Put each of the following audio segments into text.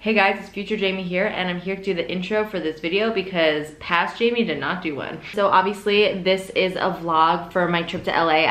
Hey guys, it's Future Jamie here, and I'm here to do the intro for this video because past Jamie did not do one. So obviously this is a vlog for my trip to LA.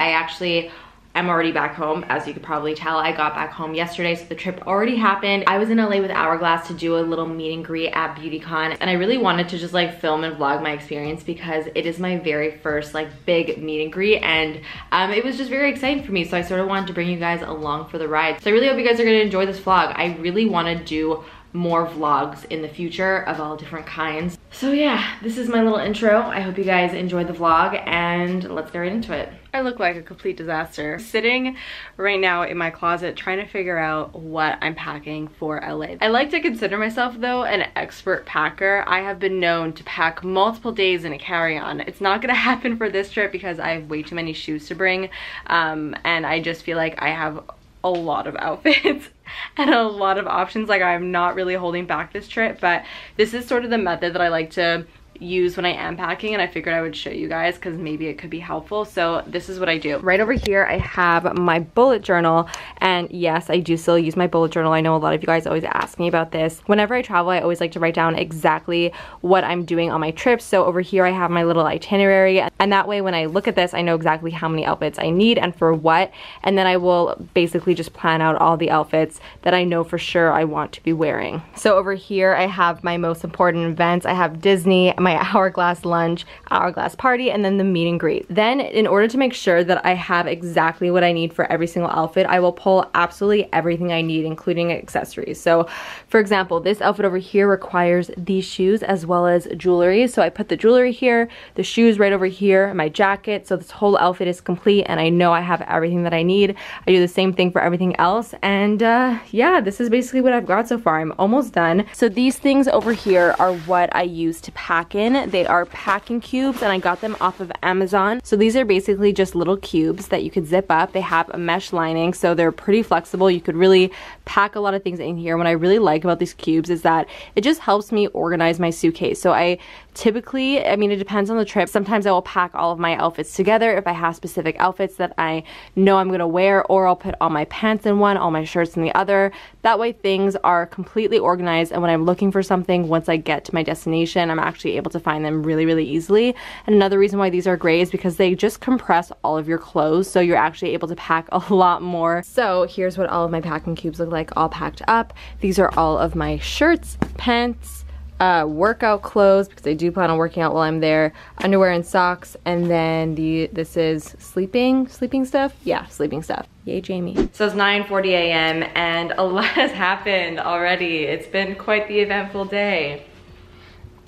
I'm already back home, as you could probably tell. I got back home yesterday, so the trip already happened. I was in LA with Hourglass to do a little meet and greet at BeautyCon, and I really wanted to just like film and vlog my experience because it is my very first like big meet and greet, and it was just very exciting for me, so I sort of wanted to bring you guys along for the ride. So I really hope you guys are gonna enjoy this vlog. I really wanna do more vlogs in the future of all different kinds. So yeah, this is my little intro. I hope you guys enjoyed the vlog, and let's get right into it. I look like a complete disaster. Sitting right now in my closet trying to figure out what I'm packing for LA. I like to consider myself though an expert packer. I have been known to pack multiple days in a carry-on. It's not gonna happen for this trip because I have way too many shoes to bring, and I just feel like I have a lot of outfits and a lot of options. Like, I'm not really holding back this trip, but this is sort of the method that I like to use when I am packing, and I figured I would show you guys because maybe it could be helpful. So this is what I do. Right over here I have my bullet journal, and yes, I do still use my bullet journal. I know a lot of you guys always ask me about this. Whenever I travel, I always like to write down exactly what I'm doing on my trip. So over here I have my little itinerary, and that way when I look at this, I know exactly how many outfits I need and for what, and then I will basically just plan out all the outfits that I know for sure I want to be wearing. So over here I have my most important events. I have Disney, my Hourglass lunch, Hourglass party, and then the meet and greet. Then in order to make sure that I have exactly what I need for every single outfit, I will pull absolutely everything I need, including accessories. So for example, this outfit over here requires these shoes as well as jewelry. So I put the jewelry here, the shoes right over here, my jacket. So this whole outfit is complete and I know I have everything that I need. I do the same thing for everything else. And yeah, this is basically what I've got so far. I'm almost done. So these things over here are what I use to pack in. They are packing cubes and I got them off of Amazon. So these are basically just little cubes that you could zip up. They have a mesh lining, so they're pretty flexible. You could really pack a lot of things in here. What I really like about these cubes is that it just helps me organize my suitcase. So I typically, I mean, it depends on the trip. Sometimes I will pack all of my outfits together if I have specific outfits that I know I'm gonna wear, or I'll put all my pants in one, all my shirts in the other. That way things are completely organized, and when I'm looking for something, once I get to my destination, I'm actually able to find them really, really easily. And another reason why these are great is because they just compress all of your clothes, so you're actually able to pack a lot more. So here's what all of my packing cubes look like all packed up. These are all of my shirts, pants, workout clothes, because I do plan on working out while I'm there, underwear and socks, and then this is sleeping stuff. Yeah, sleeping stuff. Yay, Jamie. So it's 9:40 a.m. and a lot has happened already. It's been quite the eventful day.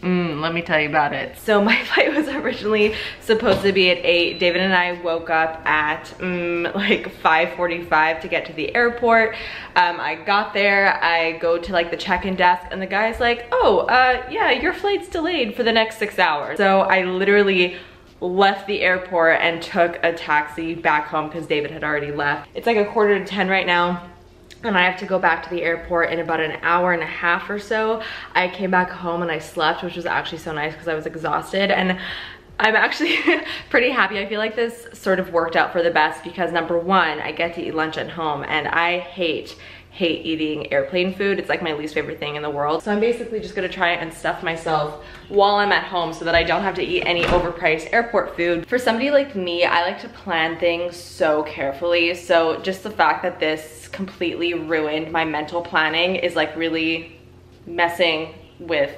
Let me tell you about it. So my flight was originally supposed to be at 8. David and I woke up at like 5:45 to get to the airport. I got there, I go to like the check-in desk, and the guy's like, oh, yeah, your flight's delayed for the next 6 hours. So I literally left the airport and took a taxi back home because David had already left. It's like 9:45 right now, and I have to go back to the airport in about an hour and a half or so. I came back home and I slept, which was actually so nice because I was exhausted, and I'm actually pretty happy. I feel like this sort of worked out for the best because number one, I get to eat lunch at home, and I hate eating airplane food. It's like my least favorite thing in the world. So I'm basically just gonna try and stuff myself while I'm at home so that I don't have to eat any overpriced airport food. For somebody like me, I like to plan things so carefully. So just the fact that this completely ruined my mental planning is like really messing with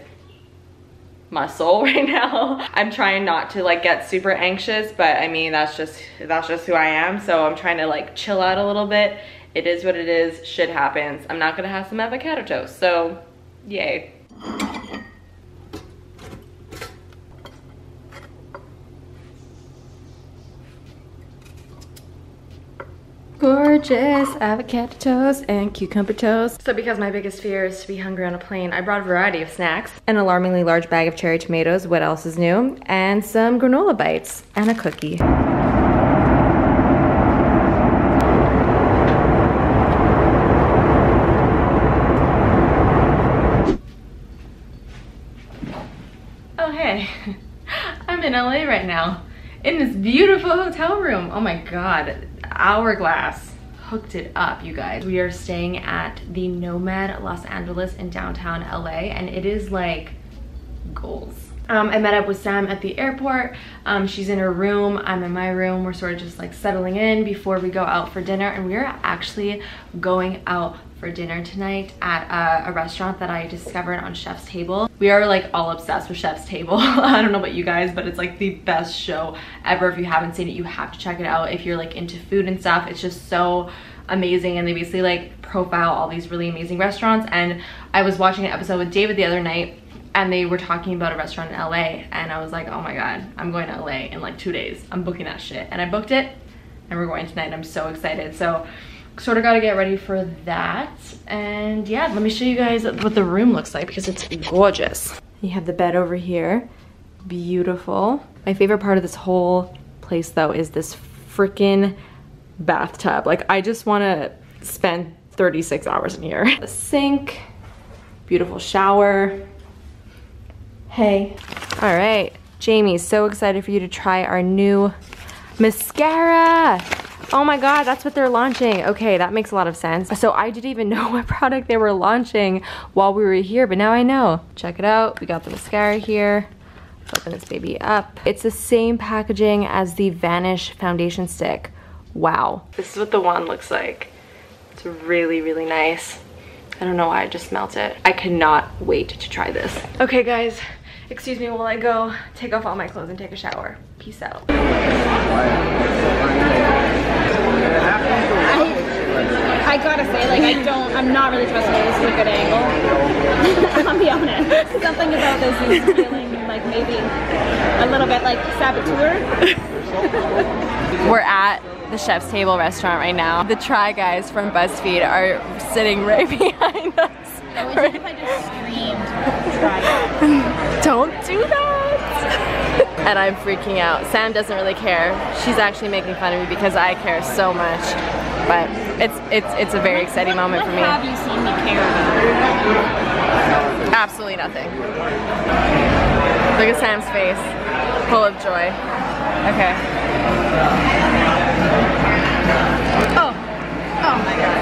my soul right now. I'm trying not to like get super anxious, but I mean, that's just who I am. So I'm trying to like chill out a little bit. It is what it is, shit happens. I'm not gonna have some avocado toast, so yay. Gorgeous avocado toast and cucumber toast. So because my biggest fear is to be hungry on a plane, I brought a variety of snacks. An alarmingly large bag of cherry tomatoes, what else is new? And some granola bites and a cookie. Oh hey, I'm in LA right now in this beautiful hotel room. Oh my god, Hourglass. hooked it up, you guys. We are staying at the Nomad Los Angeles in downtown LA, and it is like goals. I met up with Sam at the airport. She's in her room, I'm in my room. We're sort of just like settling in before we go out for dinner, and we are actually going out for dinner tonight at a restaurant that I discovered on Chef's Table. We are like all obsessed with Chef's Table. I don't know about you guys, but it's like the best show ever. If you haven't seen it, you have to check it out. If you're like into food and stuff, it's just so amazing, and they basically like profile all these really amazing restaurants. And I was watching an episode with David the other night, and they were talking about a restaurant in LA, and I was like, oh my god, I'm going to LA in like 2 days. I'm booking that shit. And I booked it, and we're going tonight, and I'm so excited. So sort of got to get ready for that. And yeah, let me show you guys what the room looks like, because it's gorgeous. You have the bed over here, beautiful. My favorite part of this whole place though is this freaking bathtub. Like, I just want to spend 36 hours in here. The sink, beautiful shower. Hey. All right, Jamie, so excited for you to try our new mascara. Oh my god, that's what they're launching. Okay, that makes a lot of sense. So I didn't even know what product they were launching while we were here, but now I know. Check it out. We got the mascara here. Let's open this baby up. It's the same packaging as the Vanish foundation stick. Wow. This is what the wand looks like. It's really, really nice. I don't know why I just smelt it. I cannot wait to try this. Okay guys, excuse me while I go take off all my clothes and take a shower. Peace out. I gotta say, like, I'm not really trusting this is a good angle. I'll be honest. Something about this is feeling like maybe a little bit like saboteur. We're at the Chef's Table restaurant right now. The Try Guys from BuzzFeed are sitting right behind us. Imagine if I just screamed, Try Guys. Don't do that! And I'm freaking out. Sam doesn't really care. She's actually making fun of me because I care so much. But it's a very exciting moment for me. What have you seen me care about? Absolutely nothing. Look at Sam's face, full of joy. Okay. Oh my god.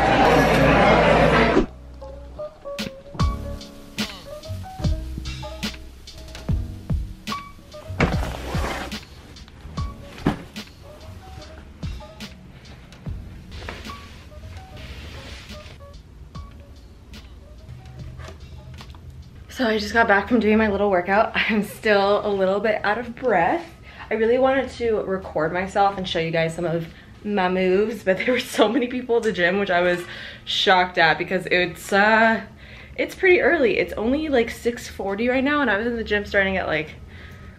So I just got back from doing my little workout. I'm still a little bit out of breath. I really wanted to record myself and show you guys some of my moves, but there were so many people at the gym, which I was shocked at because it's pretty early. It's only like 6:40 right now, and I was in the gym starting at like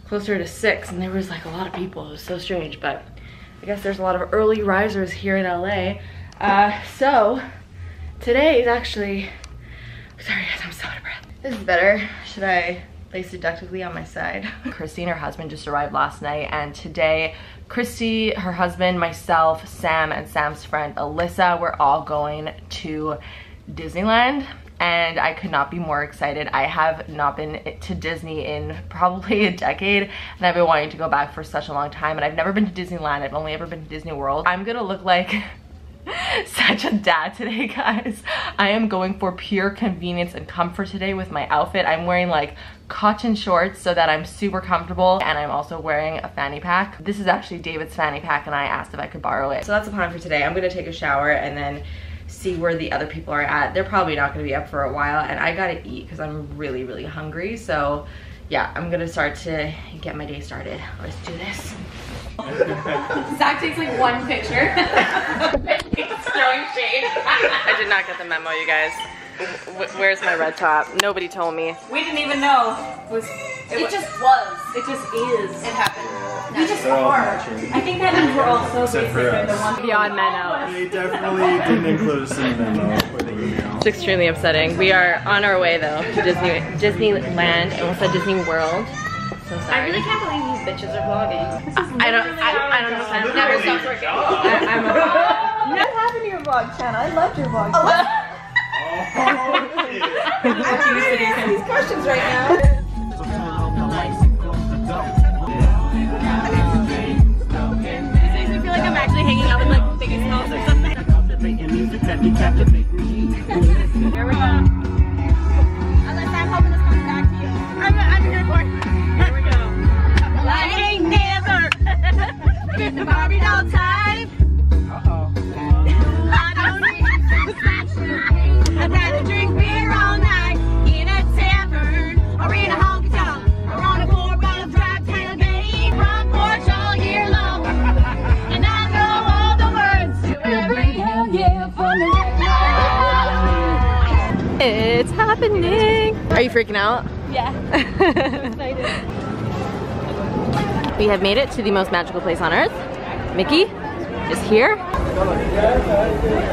closer to 6, and there was like a lot of people. It was so strange, but I guess there's a lot of early risers here in LA. So today is actually, sorry guys, I'm so out of breath. This is better. Should I lay seductively on my side? Christy and her husband just arrived last night, and today Christy, her husband, myself, Sam, and Sam's friend Alyssa, we're all going to Disneyland, and I could not be more excited. I have not been to Disney in probably a decade, and I've been wanting to go back for such a long time, and I've never been to Disneyland. I've only ever been to Disney World. I'm gonna look like such a dad today, guys. I am going for pure convenience and comfort today with my outfit. I'm wearing like cotton shorts so that I'm super comfortable, and I'm also wearing a fanny pack. This is actually David's fanny pack, and I asked if I could borrow it. So that's the plan for today. I'm gonna take a shower and then see where the other people are at. They're probably not gonna be up for a while, and I gotta eat because I'm really, really hungry. So yeah, I'm gonna start to get my day started. Let's do this. Zach takes like one picture. He's throwing shade. I did not get the memo, you guys. Where's my red top? Nobody told me. We didn't even know. It just was. It just is. It happened. We just are. I think that means we're all so basic and the one beyond memo. They definitely didn't include us in the memo for the email. It's extremely upsetting. We are on our way though to Disneyland. I almost said Disney World. So sorry. I really can't believe these bitches are vlogging. I don't know. It never stops working. I'm a vlog. What happened to your vlog channel? I loved your vlog channel. I'm answering these questions right now. This makes me feel like I'm actually hanging out with like Biggest Smalls or something. Here we go. Unless I'm hoping this comes back to you. I'm here for it. Here we go. Well, I ain't never been the Barbie doll type. I don't need satisfaction. I'd rather drink beer all night in a tavern or in a honky tonk or on a 4-bottle drive tailgate. Front porch all year long. And I know all the words to every hell yeah from the It's happening. Are you freaking out? Yeah. I'm excited. We have made it to the most magical place on earth. Mickey is here.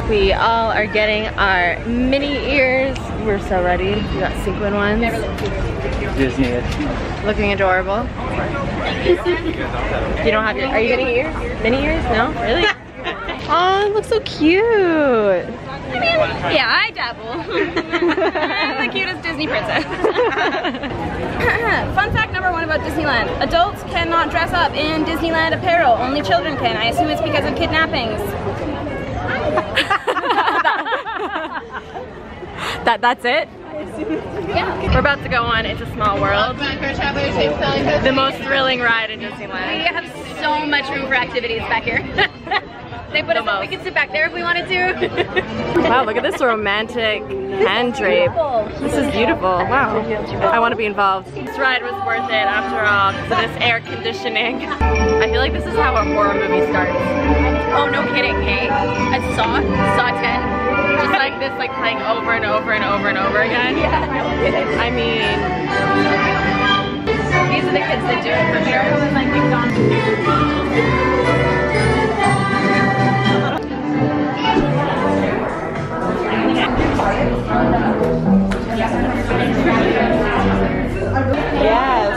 We all are getting our mini ears. We're so ready. We got sequin ones. Disney. Looking adorable. You don't have your, are you getting ears? Mini ears? No? Really? Oh, it looks so cute. I mean, yeah, I dabble. I'm the cutest Disney princess. Fun fact number 1 about Disneyland. Adults cannot dress up in Disneyland apparel. Only children can. I assume it's because of kidnappings. That's it? Yeah. We're about to go on It's a Small World. The most thrilling ride in Disneyland. We have so much room for activities back here. They put us up, we could sit back there if we wanted to. Wow, look at this romantic hand drape. This is beautiful. Wow. I want to be involved. This ride was worth it after all because of this air conditioning. I feel like this is how a horror movie starts. Oh, no kidding, hey? I saw 10. Just like this, like playing over and over and over and over again. Yeah, no kidding. I mean, these are the kids that do it for sure. Like McDonald's. yes.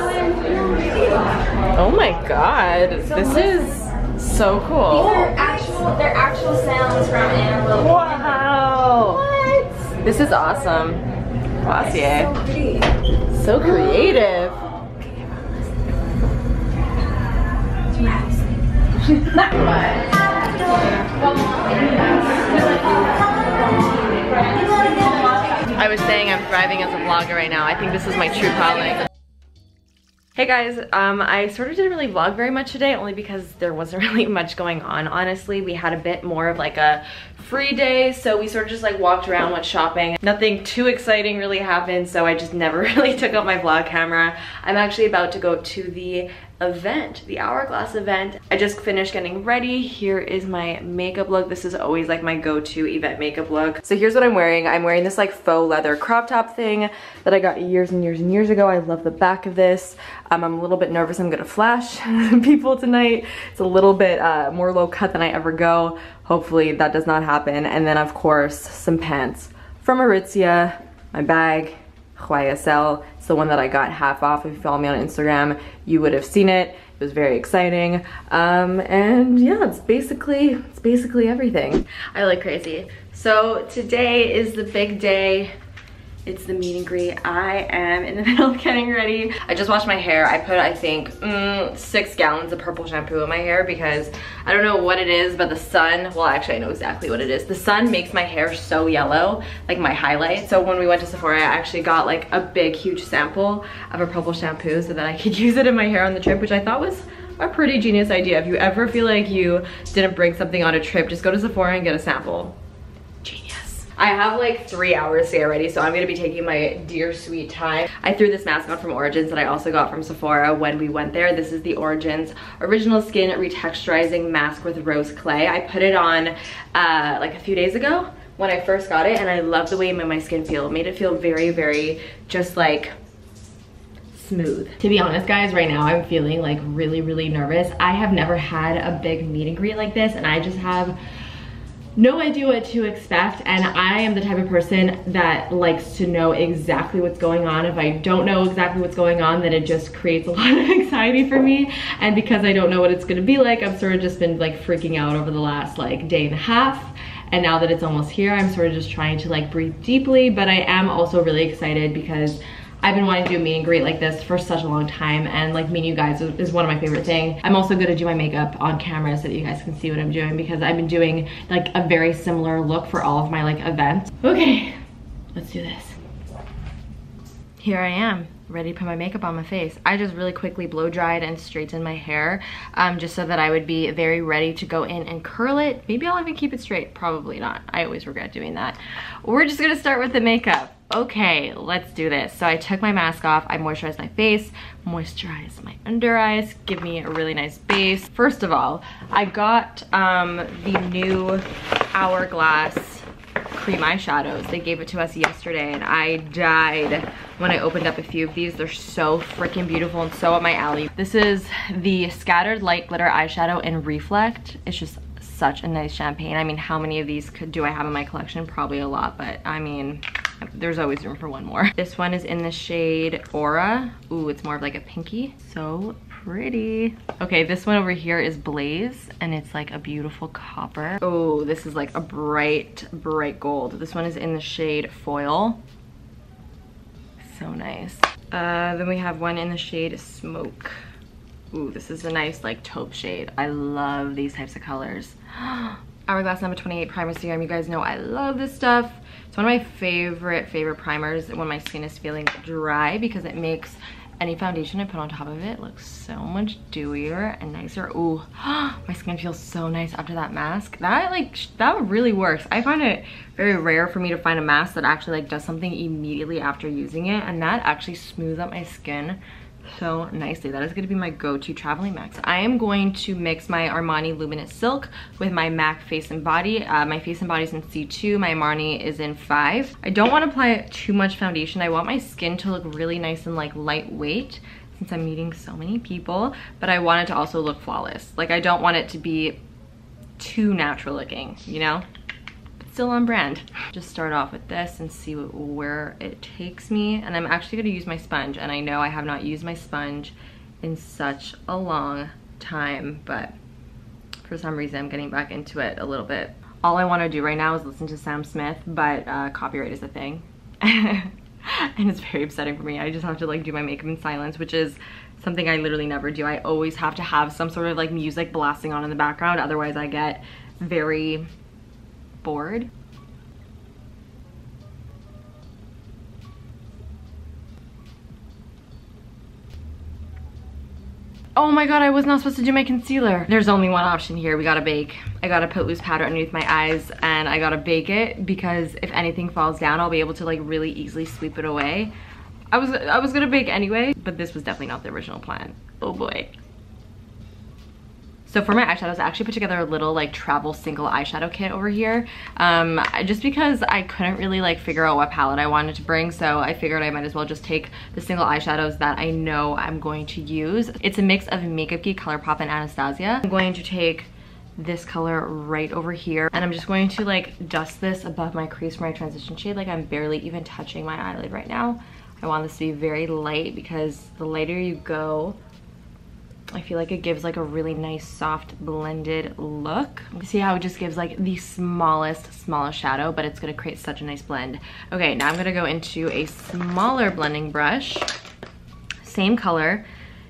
Oh my god, this is so cool. They're actual sounds from animals. Wow. What? This is awesome. Glossier. So creative. I was saying I'm thriving as a vlogger right now. I think this is my true calling. Hey guys, I sort of didn't really vlog very much today, only because there wasn't really much going on, honestly. We had a bit more of like a free day, so we sort of just like walked around, went shopping. Nothing too exciting really happened, so I just never really took out my vlog camera. I'm actually about to go to the event, the Hourglass event. I just finished getting ready. Here is my makeup look. This is always like my go-to event makeup look. So here's what I'm wearing. I'm wearing this like faux leather crop top thing that I got years and years and years ago. I love the back of this. I'm a little bit nervous I'm gonna flash people tonight. It's a little bit more low cut than I ever go. Hopefully that does not happen. And then of course, some pants from Aritzia, my bag, YSL. It's the one that I got half off. If you follow me on Instagram, you would have seen it. It was very exciting. And yeah, it's basically everything. I look crazy. So today is the big day. It's the meet and greet. I am in the middle of getting ready. I just washed my hair. I put, I think, 6 gallons of purple shampoo in my hair because I don't know what it is, but the sun, well, actually I know exactly what it is. The sun makes my hair so yellow, like my highlight. So when we went to Sephora, I actually got like a big, huge sample of a purple shampoo so that I could use it in my hair on the trip, which I thought was a pretty genius idea. If you ever feel like you didn't bring something on a trip, just go to Sephora and get a sample. Genius. I have like 3 hours to get ready, so I'm gonna be taking my dear sweet time. I threw this mask on from Origins that I also got from Sephora when we went there. This is the Origins Original Skin Retexturizing Mask with Rose Clay. I put it on like a few days ago when I first got it, and I love the way it made my skin feel. It made it feel very, very just like smooth. To be honest guys, right now I'm feeling like really, really nervous. I have never had a big meet and greet like this, and I just have no idea what to expect, and I am the type of person that likes to know exactly what's going on. If I don't know exactly what's going on, then it just creates a lot of anxiety for me, and because I don't know what it's gonna be like, I've sort of just been like freaking out over the last like day and a half, and now that it's almost here, I'm sort of just trying to like breathe deeply, but I am also really excited because I I've been wanting to do a meet and greet like this for such a long time, and like meeting you guys is one of my favorite things. I'm also gonna do my makeup on camera so that you guys can see what I'm doing, because I've been doing like a very similar look for all of my like events. Okay, let's do this. Here I am, ready to put my makeup on my face. I just really quickly blow dried and straightened my hair just so that I would be very ready to go in and curl it. Maybe I'll even keep it straight, probably not. I always regret doing that. We're just gonna start with the makeup. Okay, let's do this. So I took my mask off, I moisturized my face, moisturized my under eyes, give me a really nice base. First of all, I got the new Hourglass cream eyeshadows. They gave it to us yesterday and I died when I opened up a few of these. They're so freaking beautiful and so up my alley. This is the Scattered Light Glitter Eyeshadow in Reflect. It's just such a nice champagne. I mean, how many of these do I have in my collection? Probably a lot, but I mean, there's always room for one more. This one is in the shade Aura. Ooh, it's more of like a pinky. So pretty. Okay, this one over here is Blaze, and it's like a beautiful copper. Oh, this is like a bright gold. This one is in the shade Foil. So nice. Then we have one in the shade Smoke. Ooh, this is a nice like taupe shade. I love these types of colors. Hourglass number 28 primer serum. You guys know I love this stuff. It's one of my favorite primers when my skin is feeling dry, because it makes any foundation I put on top of it looks so much dewier and nicer. Ooh, my skin feels so nice after that mask. That really works. I find it very rare for me to find a mask that actually like does something immediately after using it, and that actually smooths up my skin so nicely. That is going to be my go-to traveling mask. I am going to mix my Armani Luminous Silk with my MAC Face and Body. My Face and Body is in C2, my Armani is in 5. I don't want to apply too much foundation. I want my skin to look really nice and like lightweight since I'm meeting so many people, but I want it to also look flawless. Like, I don't want it to be too natural looking, you know? Still on brand. Just start off with this and see where it takes me. And I'm actually going to use my sponge, and I know I have not used my sponge in such a long time, but for some reason I'm getting back into it a little bit. All I want to do right now is listen to Sam Smith, but copyright is a thing. And it's very upsetting for me. I just have to like do my makeup in silence, which is something I literally never do. I always have to have some sort of like music blasting on in the background, otherwise I get very bored. Oh my god, I was not supposed to do my concealer. There's only one option here. We gotta bake. I gotta put loose powder underneath my eyes and I gotta bake it, because if anything falls down, I'll be able to like really easily sweep it away. I was gonna bake anyway, but this was definitely not the original plan. Oh boy. So for my eyeshadows, I actually put together a little like travel single eyeshadow kit over here. Just because I couldn't really like figure out what palette I wanted to bring, so I figured I might as well just take the single eyeshadows that I know I'm going to use. It's a mix of Makeup Geek, ColourPop, and Anastasia. I'm going to take this color right over here, and I'm just going to like dust this above my crease for my transition shade. Like, I'm barely even touching my eyelid right now. I want this to be very light, because the lighter you go, I feel like it gives like a really nice soft blended look. See how it just gives like the smallest shadow, but it's gonna create such a nice blend. Okay, now I'm gonna go into a smaller blending brush. Same color,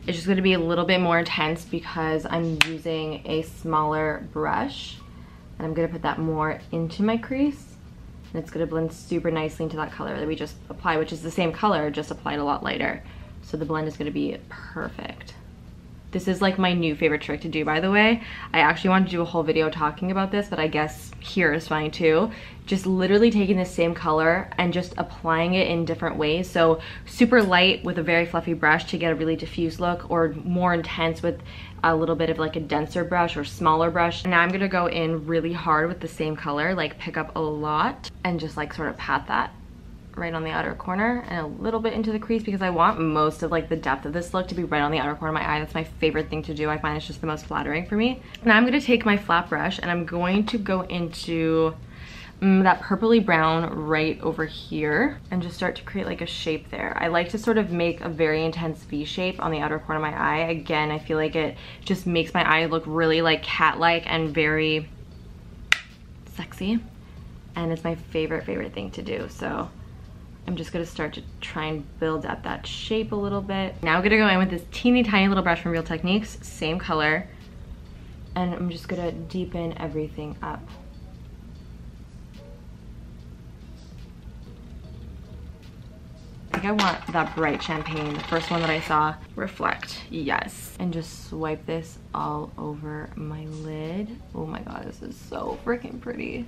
it's just gonna be a little bit more intense because I'm using a smaller brush. And I'm gonna put that more into my crease. And it's gonna blend super nicely into that color that we just applied, which is the same color, just applied a lot lighter. So the blend is gonna be perfect. This is like my new favorite trick to do, by the way. I actually wanted to do a whole video talking about this, but I guess here is fine too. Just literally taking the same color and just applying it in different ways. So super light with a very fluffy brush to get a really diffuse look, or more intense with a little bit of like a denser brush or smaller brush. And now I'm gonna go in really hard with the same color, like pick up a lot and just like sort of pat that right on the outer corner and a little bit into the crease, because I want most of like the depth of this look to be right on the outer corner of my eye. That's my favorite thing to do. I find it's just the most flattering for me. Now I'm going to take my flat brush and I'm going to go into that purpley brown right over here and just start to create like a shape there. I like to sort of make a very intense V shape on the outer corner of my eye. Again, I feel like it just makes my eye look really like cat-like and very sexy, and it's my favorite thing to do. So I'm just gonna start to try and build out that shape a little bit. Now I'm gonna go in with this teeny tiny little brush from Real Techniques, same color, and I'm just gonna deepen everything up. I think I want that bright champagne, the first one that I saw. Reflect, yes. And just swipe this all over my lid. Oh my god, this is so freaking pretty.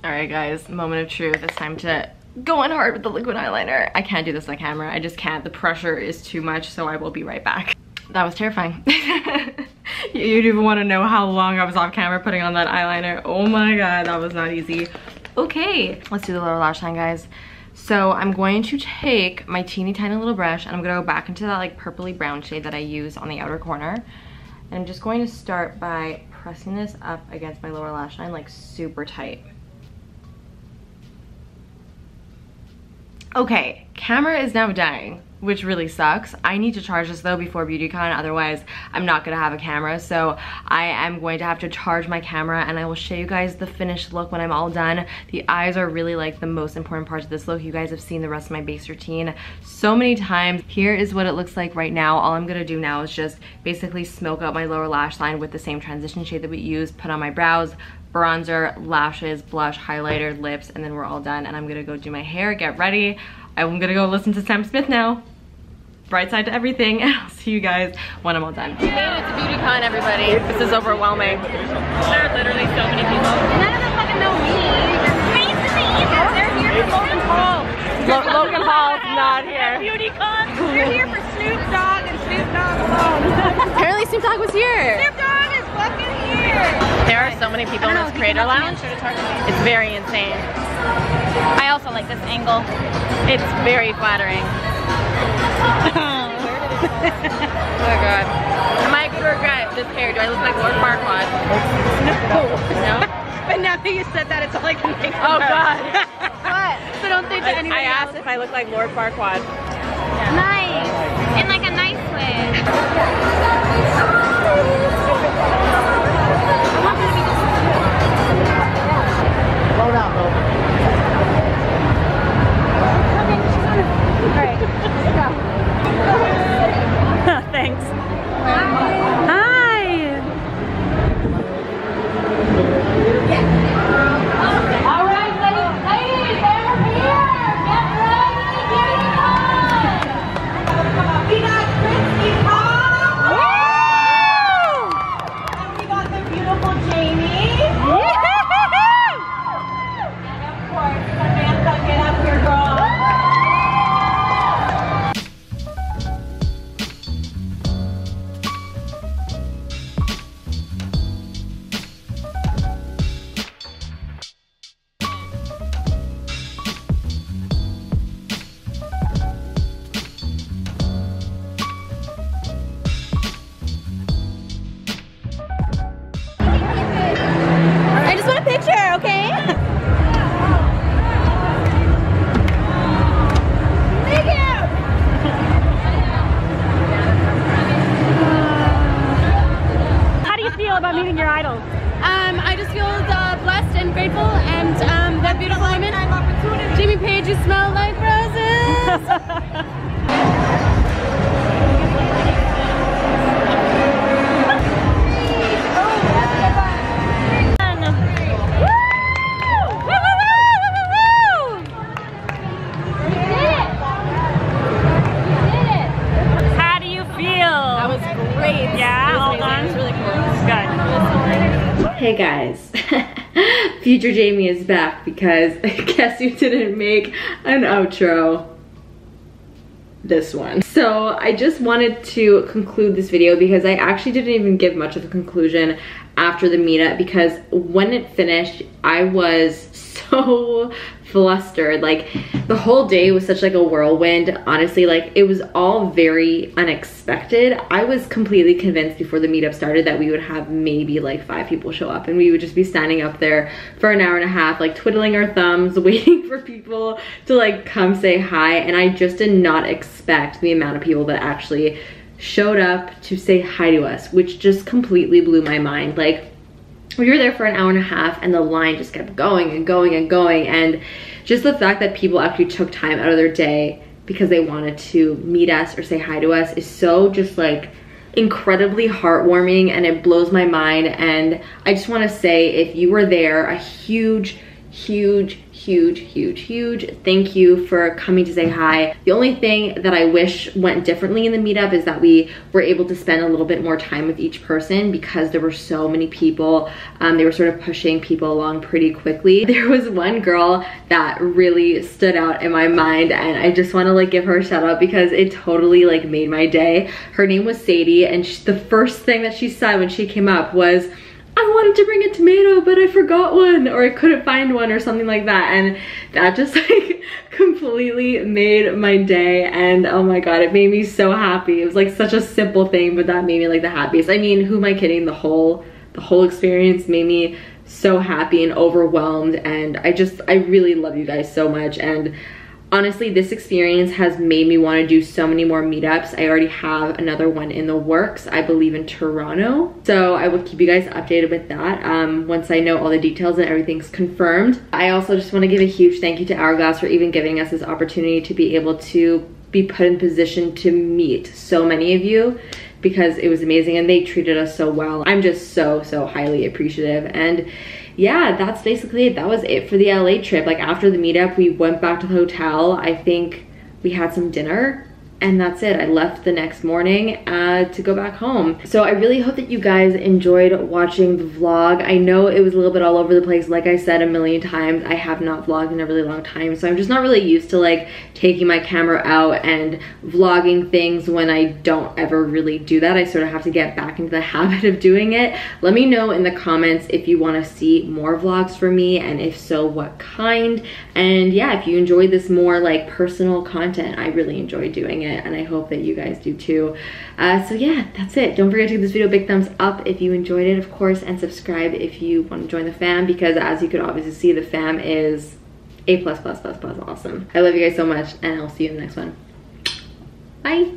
All right guys, moment of truth. It's time to go in hard with the liquid eyeliner. I can't do this on camera, I just can't. The pressure is too much, so I will be right back. That was terrifying. You don't even want to know how long I was off camera putting on that eyeliner. Oh my god, that was not easy. Okay, let's do the lower lash line, guys. So I'm going to take my teeny tiny little brush and I'm gonna go back into that like purpley brown shade that I use on the outer corner. And I'm just going to start by pressing this up against my lower lash line like super tight. Okay, camera is now dying, which really sucks. I need to charge this though before BeautyCon, otherwise I'm not gonna have a camera. So I am going to have to charge my camera and I will show you guys the finished look when I'm all done. The eyes are really like the most important part of this look. You guys have seen the rest of my base routine so many times. Here is what it looks like right now. All I'm gonna do now is just basically smoke out my lower lash line with the same transition shade that we used, put on my brows, bronzer, lashes, blush, highlighter, lips, and then we're all done. And I'm gonna go do my hair, get ready. I'm gonna go listen to Sam Smith now. Bright side to everything, and I'll see you guys when I'm all done. We made it to BeautyCon, everybody. This is overwhelming. There are literally so many people. None of them fucking know me. Face to face. They're here for Logan Paul. Logan Paul's not here. BeautyCon. They're here for Snoop Dogg and Snoop Dogg alone. Apparently Snoop Dogg was here. Snoop Dogg is fucking here. There are so many people in this creator lounge. It's very insane. I also like this angle. It's very flattering. Oh my god. Am I gonna regret this hair? Do I look like Lord Farquaad? No. But now that you said that, it's all I can think of. Oh god. What? So don't think that anyone I asked if I look like Lord Farquaad. Nice. In like a nice way. Slow down, bro. Alright, let's go. Thanks. Hi. All right, ladies, they're here. Get ready, get it on. We got Christy Pop. Woo! And we got the beautiful Jamie. And of course, Samantha, get up here, girl. I just want a picture, okay? Thank you! How do you feel about meeting your idols? I just feel blessed and grateful and that beautiful woman. Jimmy Paige, you smell like roses! How do you feel? That was great. Yeah, all done? It was really cool. Good. Hey guys, Future Jamie is back because I guess you didn't make an outro. This one. So I just wanted to conclude this video because I actually didn't even give much of a conclusion after the meetup, because when it finished I was so flustered. Like the whole day was such like a whirlwind. Honestly, like it was all very unexpected. I was completely convinced before the meetup started that we would have maybe like 5 people show up and we would just be standing up there for an hour and a half like twiddling our thumbs waiting for people to like come say hi. And I just did not expect the amount of people that actually showed up to say hi to us, which just completely blew my mind. Like we were there for an hour and a half and the line just kept going and going and going, and just the fact that people actually took time out of their day because they wanted to meet us or say hi to us is so just like incredibly heartwarming, and it blows my mind. And I just want to say, if you were there, a huge thank you for coming to say hi. The only thing that I wish went differently in the meetup is that we were able to spend a little bit more time with each person, because there were so many people. They were sort of pushing people along pretty quickly. There was one girl that really stood out in my mind, and I just want to like give her a shout out because it totally like made my day. Her name was Sadie, and the first thing that she said when she came up was, I wanted to bring a tomato, but I forgot one, or I couldn't find one, or something like that. And that just like completely made my day. And oh my God, it made me so happy. It was like such a simple thing, but that made me like the happiest. I mean, who am I kidding? The whole experience made me so happy and overwhelmed. And I really love you guys so much. And honestly, this experience has made me want to do so many more meetups. I already have another one in the works, I believe in Toronto. So I will keep you guys updated with that once I know all the details and everything's confirmed. I also just want to give a huge thank you to Hourglass for even giving us this opportunity to be able to be put in position to meet so many of you, because it was amazing and they treated us so well. I'm just so highly appreciative. And yeah, that's basically it. That was it for the LA trip. Like after the meetup, we went back to the hotel. I think we had some dinner, and that's it. I left the next morning to go back home. So I really hope that you guys enjoyed watching the vlog. I know it was a little bit all over the place. Like I said a million times, I have not vlogged in a really long time, so I'm just not really used to like taking my camera out and vlogging things when I don't ever really do that. I sort of have to get back into the habit of doing it. Let me know in the comments if you want to see more vlogs from me, and if so, what kind. And yeah, if you enjoyed this more like personal content, I really enjoy doing it, and I hope that you guys do too. So yeah, that's it. Don't forget to give this video a big thumbs up if you enjoyed it, of course, and subscribe if you want to join the fam, because as you could obviously see, the fam is A++++ awesome. I love you guys so much, and I'll see you in the next one. Bye.